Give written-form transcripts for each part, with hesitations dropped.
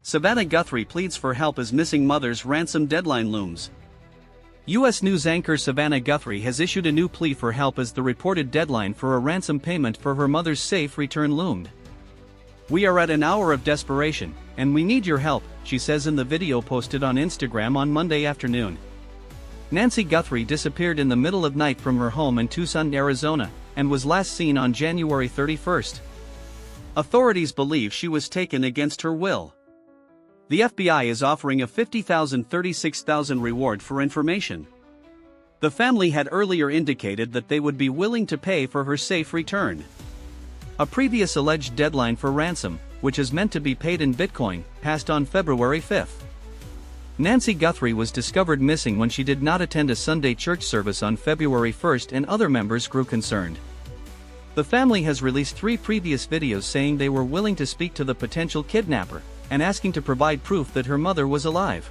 SAVANNAH Guthrie pleads for help as missing mother's ransom deadline looms. U.S. News anchor SAVANNAH Guthrie has issued a new plea for help as the reported deadline for a ransom payment for her mother's safe return loomed. "We are at an hour of desperation, and we need your help," she says in the video posted on Instagram on Monday afternoon. Nancy Guthrie disappeared in the middle of night from her home in Tucson, Arizona, and was last seen on January 31st. Authorities believe she was taken against her will. The FBI is offering a $50,000–$36,000 reward for information. The family had earlier indicated that they would be willing to pay for her safe return. A previous alleged deadline for ransom, which is meant to be paid in Bitcoin, passed on February 5th. Nancy Guthrie was discovered missing when she did not attend a Sunday church service on February 1st, and other members grew concerned. The family has released 3 previous videos saying they were willing to speak to the potential kidnapper, and asking to provide proof that her mother was alive.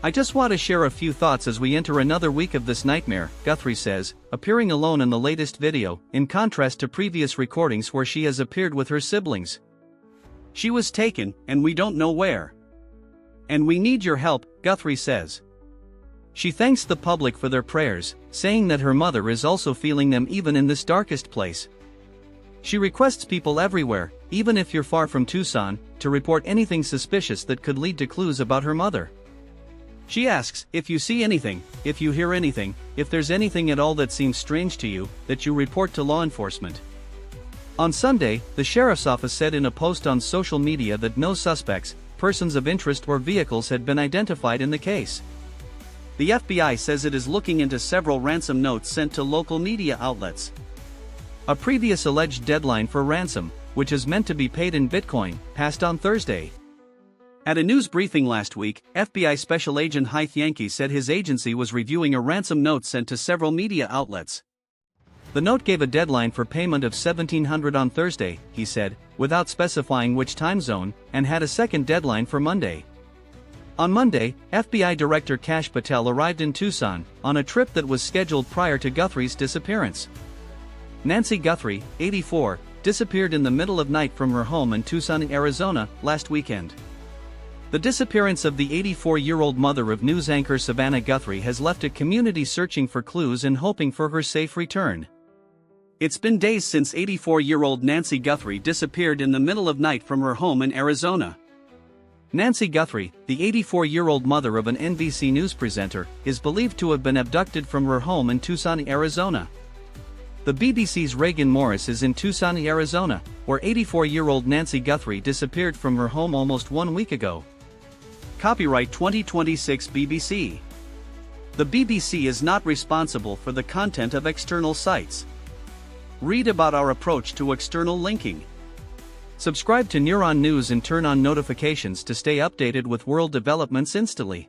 "I just want to share a few thoughts as we enter another week of this nightmare," Guthrie says, appearing alone in the latest video, in contrast to previous recordings where she has appeared with her siblings. "She was taken, and we don't know where. And we need your help," Guthrie says. She thanks the public for their prayers, saying that her mother is also feeling them even in this darkest place. She requests people everywhere, even if you're far from Tucson, to report anything suspicious that could lead to clues about her mother. She asks, "If you see anything, if you hear anything, if there's anything at all that seems strange to you, that you report to law enforcement." On Sunday, the sheriff's office said in a post on social media that no suspects, persons of interest or vehicles had been identified in the case. The FBI says it is looking into several ransom notes sent to local media outlets. A previous alleged deadline for ransom, which is meant to be paid in Bitcoin, passed on Thursday. At a news briefing last week, FBI Special Agent Heath Yankee said his agency was reviewing a ransom note sent to several media outlets. The note gave a deadline for payment of $1,700 on Thursday, he said, without specifying which time zone, and had a second deadline for Monday. On Monday, FBI Director Kash Patel arrived in Tucson, on a trip that was scheduled prior to Guthrie's disappearance. Nancy Guthrie, 84, disappeared in the middle of night from her home in Tucson, Arizona, last weekend. The disappearance of the 84-year-old mother of news anchor SAVANNAH Guthrie has left a community searching for clues and hoping for her safe return. It's been days since 84-year-old Nancy Guthrie disappeared in the middle of night from her home in Arizona. Nancy Guthrie, the 84-year-old mother of an NBC News presenter, is believed to have been abducted from her home in Tucson, Arizona. The BBC's Reagan Morris is in Tucson, Arizona, where 84-year-old Nancy Guthrie disappeared from her home almost 1 week ago. Copyright 2026 BBC. The BBC is not responsible for the content of external sites. Read about our approach to external linking. Subscribe to Neuron News and turn on notifications to stay updated with world developments instantly.